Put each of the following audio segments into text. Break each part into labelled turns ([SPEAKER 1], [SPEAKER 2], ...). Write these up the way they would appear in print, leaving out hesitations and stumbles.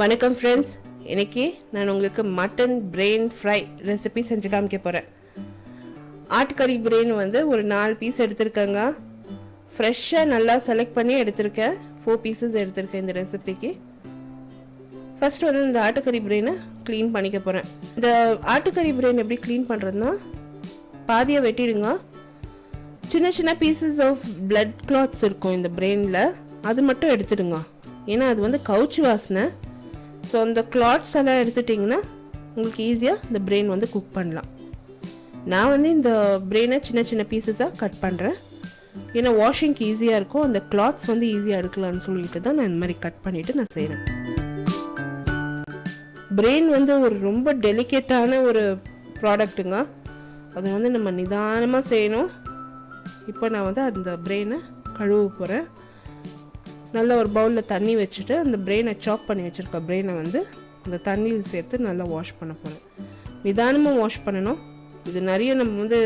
[SPEAKER 1] வணக்கம் ஃப்ரெண்ட்ஸ், இன்னைக்கு நான் உங்களுக்கு மட்டன் பிரெயின் ஃப்ரை ரெசிபி செஞ்சு காமிக்க போகிறேன். ஆட்டுக்கறி பிரெயின் வந்து ஒரு 4 பீஸ் எடுத்திருக்கேங்க. ஃப்ரெஷ்ஷாக நல்லா செலக்ட் பண்ணி எடுத்திருக்கேன். 4 பீசஸ் எடுத்திருக்கேன் இந்த ரெசிபிக்கு. ஃபர்ஸ்ட் வந்து இந்த ஆட்டுக்கறி பிரெயினை க்ளீன் பண்ணிக்க போகிறேன். இந்த ஆட்டுக்கறி பிரெயின் எப்படி க்ளீன் பண்ணுறதுன்னா, பாதியை வெட்டிடுங்க. சின்ன சின்ன பீசஸ் ஆஃப் பிளட் கிளாத்ஸ் இருக்கும் இந்த பிரெயினில், அது மட்டும் எடுத்துடுங்க. ஏன்னா அது வந்து கவுச்சி வாசனை. ஸோ அந்த கிளாத்ஸ் எல்லாம் எடுத்துட்டிங்கன்னா உங்களுக்கு ஈஸியாக இந்த பிரெயின் வந்து குக் பண்ணலாம். நான் வந்து இந்த பிரெயினை சின்ன சின்ன பீசஸாக கட் பண்ணுறேன். ஏன்னா வாஷிங்க்கு ஈஸியாக இருக்கும், அந்த கிளாத்ஸ் வந்து ஈஸியாக எடுக்கலாம்னு சொல்லிட்டு தான் நான் இந்த மாதிரி கட் பண்ணிவிட்டு நான் செய்கிறேன். பிரெயின் வந்து ஒரு ரொம்ப டெலிகேட்டான ஒரு ப்ராடக்ட்டுங்க. அது வந்து நம்ம நிதானமாக செய்யணும். இப்போ நான் வந்து அந்த பிரெயினை கழுவ போகிறேன். நல்ல ஒரு பவுலில் தண்ணி வச்சுட்டு அந்த பிரெயினை சாப் பண்ணி வச்சுருக்க பிரெயினை வந்து அந்த தண்ணியில் சேர்த்து நல்லா வாஷ் பண்ண போகிறேன். நிதானமாக வாஷ் பண்ணணும். இது நிறைய நம்ம வந்து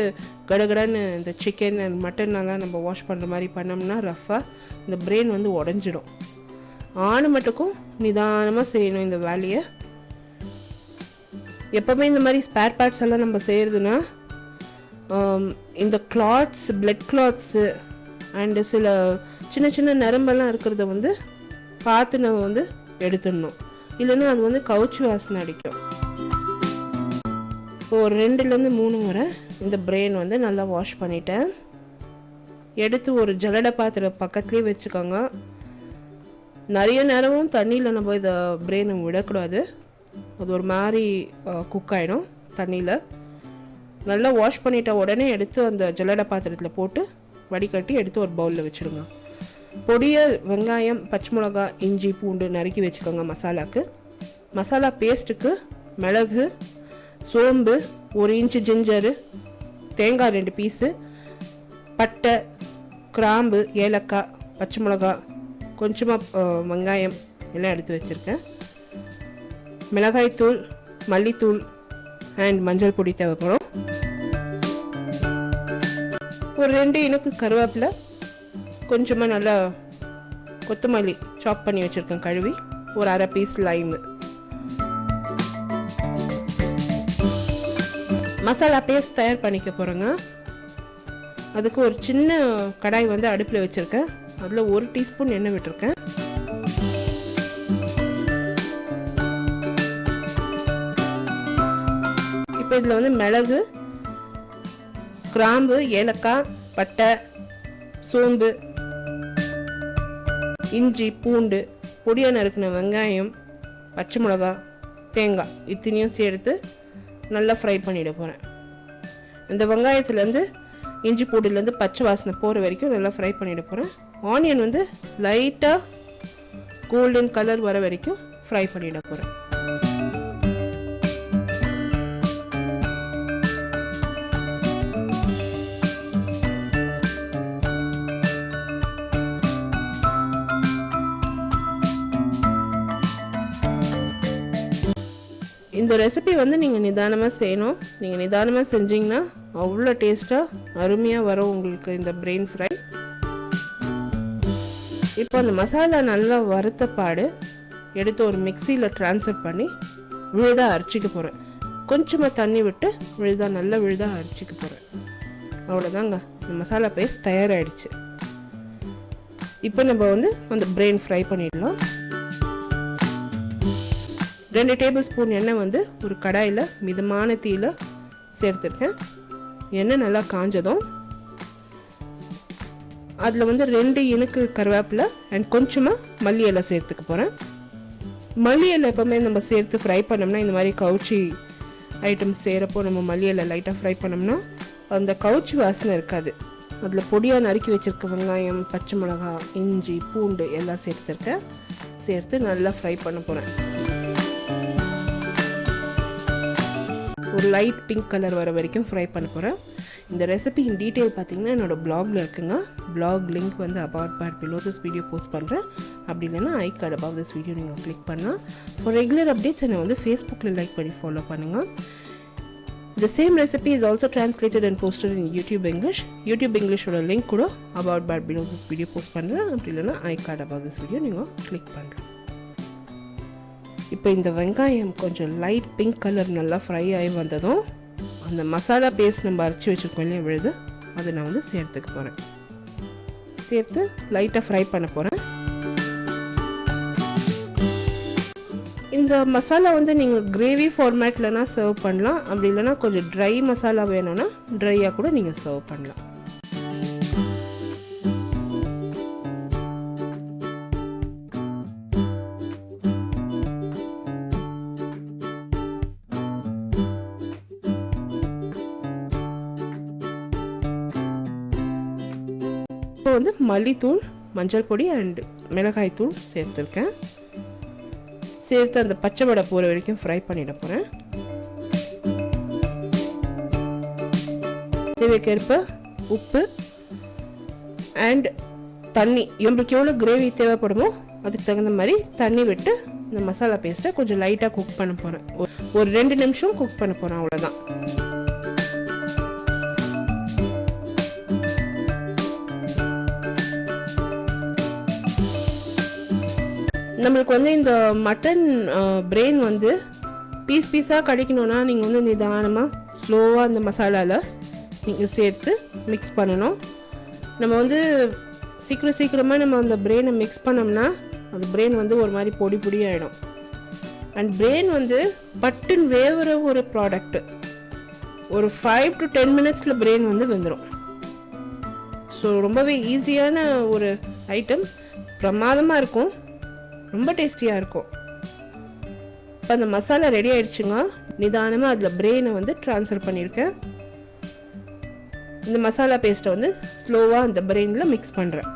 [SPEAKER 1] கடகடன்னு இந்த சிக்கன் அண்ட் மட்டனெல்லாம் நம்ம வாஷ் பண்ணுற மாதிரி பண்ணோம்னா ரஃப்பாக இந்த பிரெயின் வந்து உடஞ்சிடும். ஆணு மட்டுக்கும் நிதானமாக செய்யணும் இந்த வேலையை. எப்போவுமே இந்த மாதிரி ஸ்பேர் பார்ட்ஸ் எல்லாம் நம்ம செய்கிறதுனா இந்த கிளாத்ஸ், பிளட் கிளாத்ஸு அண்டு சில சின்ன சின்ன நரம்பெல்லாம் இருக்கிறத வந்து பார்த்து நம்ம வந்து எடுத்துடணும். இல்லைன்னா அது வந்து கவுச்சி வாசனை அடிக்கும். இப்போ ஒரு 2-3 முறை இந்த பிரெயின் வந்து நல்லா வாஷ் பண்ணிட்டேன். எடுத்து ஒரு ஜல்லடை பாத்திரம் பக்கத்துலேயே வச்சுக்கோங்க. நிறைய நேரமும் தண்ணியில் நம்ம இதை பிரெயினை விடக்கூடாது. அது ஒரு மாதிரி குக் ஆகிடும் தண்ணியில். நல்லா வாஷ் பண்ணிட்ட உடனே எடுத்து அந்த ஜல்லடை பாத்திரத்தில் போட்டு வடிகட்டி எடுத்து ஒரு பவுலில் வச்சுருங்க. பொடிய வெங்காயம், பச்சை மிளகா, இஞ்சி, பூண்டு நறுக்கி வச்சுக்கோங்க மசாலாவுக்கு. மசாலா பேஸ்ட்டுக்கு மிளகு, சோம்பு, 1 இன்ச்சு ஜிஞ்சரு, தேங்காய் 2 பீஸு, பட்டை, கிராம்பு, ஏலக்காய், பச்சை மிளகா, கொஞ்சமாக வெங்காயம் எல்லாம் எடுத்து வச்சுருக்கேன். மிளகாய்த்தூள், மல்லித்தூள் அண்ட் மஞ்சள் பொடி தேவைப்படும். ஒரு 2 இனுக்கு கருவேப்பிலை, கொஞ்சமாக நல்லா கொத்தமல்லி சாப் பண்ணி வச்சுருக்கேன் கழுவி, ஒரு 1/2 பீஸ் லைமு. மசாலா பேஸ்ட் தயார் பண்ணிக்க போகிறேங்க. அதுக்கு ஒரு சின்ன கடாய் வந்து அடுப்பில் வச்சுருக்கேன். அதில் 1 டீஸ்பூன் எண்ணெய் விட்டுருக்கேன். இப்போ இதில் வந்து மிளகு, கிராம்பு, ஏலக்காய், பட்டை, சோம்பு, இஞ்சி, பூண்டு, பொடியாக நறுக்கின வெங்காயம், பச்சை மிளகா, தேங்காய் இத்தனையும் சேர்த்து நல்லா ஃப்ரை பண்ணிட போகிறேன். இந்த வெங்காயத்துலேருந்து இஞ்சி பூண்டுலேருந்து பச்சை வாசனை போகிற வரைக்கும் நல்லா ஃப்ரை பண்ணிட போகிறேன். ஆனியன் வந்து லைட்டாக கோல்டன் கலர் வர வரைக்கும் ஃப்ரை பண்ணிட போகிறேன். இந்த ரெசிபி வந்து நீங்கள் நிதானமாக செய்யணும். நீங்கள் நிதானமாக செஞ்சிங்கன்னா அவ்வளோ டேஸ்ட்டாக அருமையாக வரும் உங்களுக்கு இந்த பிரெயின் ஃப்ரை. இப்போ அந்த மசாலா நல்லா வறுத்த பாடு எடுத்து ஒரு மிக்சியில் ட்ரான்ஸ்ஃபர் பண்ணி விழுதாக அரைச்சிக்க போகிறேன். கொஞ்சமாக தண்ணி விட்டு நல்லா விழுதாக அரைச்சிக்க போகிறேன். அவ்வளோதாங்க, இந்த மசாலா பேஸ்ட் தயாராகிடுச்சு. இப்போ நம்ம வந்து அந்த பிரெயின் ஃப்ரை பண்ணிடலாம். 2 டேபிள் ஸ்பூன் எண்ணெய் வந்து ஒரு கடாயில் மிதமான தீயில் சேர்த்துருக்கேன். எண்ணெய் நல்லா காஞ்சதும் அதில் வந்து 2 இனுக்கு கருவேப்பிலை அண்ட் கொஞ்சமாக மல்லி இலை சேர்த்துக்க போகிறேன். மல்லி இலை எப்போவுமே நம்ம சேர்த்து ஃப்ரை பண்ணோம்னா, இந்த மாதிரி கவுச்சி ஐட்டம் செய்கிறப்போ நம்ம மல்லி இலை லைட்டாக ஃப்ரை பண்ணோம்னா அந்த கவுச்சி வாசனை இருக்காது. அதில் பொடியாக நறுக்கி வச்சுருக்க வெங்காயம், பச்சை மிளகா, இஞ்சி, பூண்டு எல்லாம் சேர்த்து நல்லா ஃப்ரை பண்ண போகிறேன். ஒரு லைட் பிங்க் கலர் வர வரைக்கும் ஃப்ரை பண்ண போகிறேன். இந்த ரெசிபி இன் டீட்டெயில் பார்த்தீங்கன்னா என்னோட பிளாகில் இருக்குங்க. பிளாக் லிங்க் வந்து about part below this video post பண்ணுறேன். அப்படி இல்லைன்னா ஐ கார்டு அபவ் திஸ் வீடியோ நீங்கள் கிளிக் பண்ணலாம். ஃபார் ரெகுலர் அப்டேட்ஸ் என்னை வந்து ஃபேஸ்புக்கில் லைக் பண்ணி ஃபாலோ பண்ணுங்கள். The same recipe is also translated and posted in YouTube English. YouTube English ஓட லிங்க் கூட about but below this video post பண்ணுறேன். அப்படி இல்லைன்னா ஐ கார்டு above this video நீங்கள் கிளிக் பண்ணுறேன். இப்போ இந்த வெங்காயம் கொஞ்சம் லைட் பிங்க் கலர் நல்லா ஃப்ரை ஆகி வந்ததும் அந்த மசாலா பேஸ்ட் நம்ம அரைச்சி வச்சுருக்கோம் இல்லையா விழுது அதை நான் வந்து சேர்த்துக்க போகிறேன். சேர்த்து லைட்டாக ஃப்ரை பண்ண போகிறேன். இந்த மசாலா வந்து நீங்கள் கிரேவி ஃபார்மேட்லனா சர்வ் பண்ணலாம். அப்படி இல்லைனா கொஞ்சம் ட்ரை மசாலா வேணும்னா ட்ரையாக கூட நீங்கள் சர்வ் பண்ணலாம். இப்போ வந்து மல்லித்தூள், மஞ்சள் பொடி அண்ட் மிளகாய் தூள் சேர்த்துருக்கேன். சேர்த்து அந்த பச்சை வடை போகிற வரைக்கும் ஃப்ரை பண்ணிட போகிறேன். தேவைக்கேற்ப உப்பு அண்ட் தண்ணி, நம்மளுக்கு எவ்வளோ கிரேவி தேவைப்படுமோ அதுக்கு தகுந்த மாதிரி தண்ணி விட்டு இந்த மசாலா பேஸ்ட்டை கொஞ்சம் லைட்டாக குக் பண்ண போகிறேன். ஒரு 2 நிமிஷம் குக் பண்ண போகிறேன், அவ்வளோதான். நம்மளுக்கு வந்து இந்த மட்டன் பிரெயின் வந்து பீஸாக கிடைக்கணுன்னா நீங்கள் வந்து நிதானமாக ஸ்லோவாக அந்த மசாலாவில் நீங்கள் சேர்த்து மிக்ஸ் பண்ணணும். நம்ம வந்து சீக்கிரமாக நம்ம அந்த பிரெயினை மிக்ஸ் பண்ணோம்னா அந்த பிரெயின் வந்து ஒரு மாதிரி பொடி ஆகிடும். அண்ட் பிரெயின் வந்து பட்டுன்னு வேவுற ஒரு ப்ராடக்ட்டு. ஒரு 5 to 10 மினிட்ஸில் பிரெயின் வந்து வெந்துடும். ஸோ ரொம்பவே ஈஸியான ஒரு ஐட்டம், பிரமாதமாக இருக்கும், ரொம்ப டேஸ்டியாக இருக்கும். இப்போ அந்த மசாலா ரெடி ஆயிடுச்சுங்க. நிதானமாக அதில் பிரெயினை வந்து ட்ரான்ஸ்ஃபர் பண்ணியிருக்கேன். இந்த மசாலா பேஸ்ட்டை வந்து ஸ்லோவாக அந்த பிரெயினில் மிக்ஸ் பண்ணுறேன்.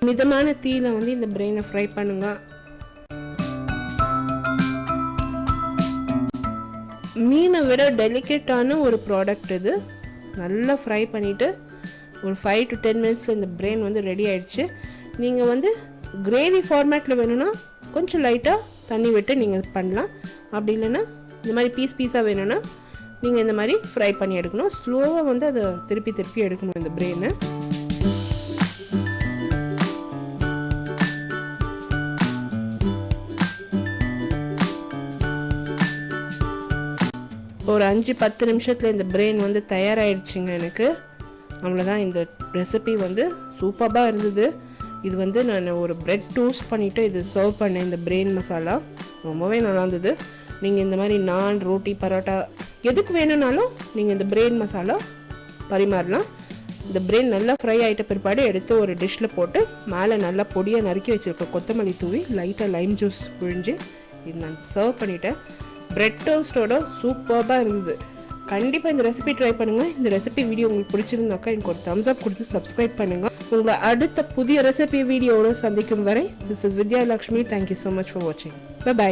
[SPEAKER 1] மிதமான தீயில வந்து இந்த பிரெயினை ஃப்ரை பண்ணுங்க. மீனை விட டெலிகேட்டான ஒரு ப்ராடக்ட் இது. நல்லா ஃப்ரை பண்ணிவிட்டு ஒரு 5 to 10 மினிட்ஸில் இந்த பிரெயின் வந்து ரெடி ஆயிடுச்சு. நீங்கள் வந்து கிரேவி ஃபார்மேட்டில் வேணும்னா கொஞ்சம் லைட்டாக தண்ணி விட்டு நீங்கள் பண்ணலாம். அப்படி இல்லைன்னா இந்த மாதிரி பீஸாக வேணும்னா நீங்கள் இந்த மாதிரி ஃப்ரை பண்ணி எடுக்கணும். ஸ்லோவாக வந்து அதை திருப்பி எடுக்கணும் இந்த பிரெயினை. ஒரு 5-10 நிமிஷத்தில் இந்த பிரெயின் வந்து தயாராகிடுச்சுங்க எனக்கு. அவ்வளோதான். இந்த ரெசிபி வந்து சூப்பராக இருந்தது. இது வந்து நான் ஒரு பிரெட் டோஸ்ட் பண்ணிவிட்டு இது சர்வ் பண்ணேன். இந்த பிரெயின் மசாலா ரொம்பவே நல்லா இருந்தது. நீங்கள் இந்த மாதிரி நான், ரோட்டி, பரோட்டா எதுக்கு வேணும்னாலும் நீங்கள் இந்த பிரெயின் மசாலா பரிமாறலாம். இந்த பிரெயின் நல்லா ஃப்ரை ஆகிட்ட பிற்பாடு எடுத்து ஒரு டிஷ்ஷில் போட்டு மேலே நல்லா பொடியாக நறுக்கி வச்சுருக்கேன். கொத்தமல்லி தூவி லைட்டாக லைம் ஜூஸ் புழிஞ்சு இது நான் சர்வ் பண்ணிவிட்டேன். பிரெட் டோஸ்ட்டோட சூப்பராக இருந்தது. கண்டிப்பாக இந்த ரெசிபி ட்ரை பண்ணுங்கள். இந்த ரெசிபி வீடியோ உங்களுக்கு பிடிச்சிருந்தாக்கா எனக்கு ஒரு தம்ஸ் அப் கொடுத்து சப்ஸ்கிரைப் பண்ணுங்கள். உங்களை அடுத்த புதிய ரெசிபி வீடியோவோடு சந்திக்கும் வரை, this is Vidya Lakshmi. Thank you so much for வாட்சிங். பை.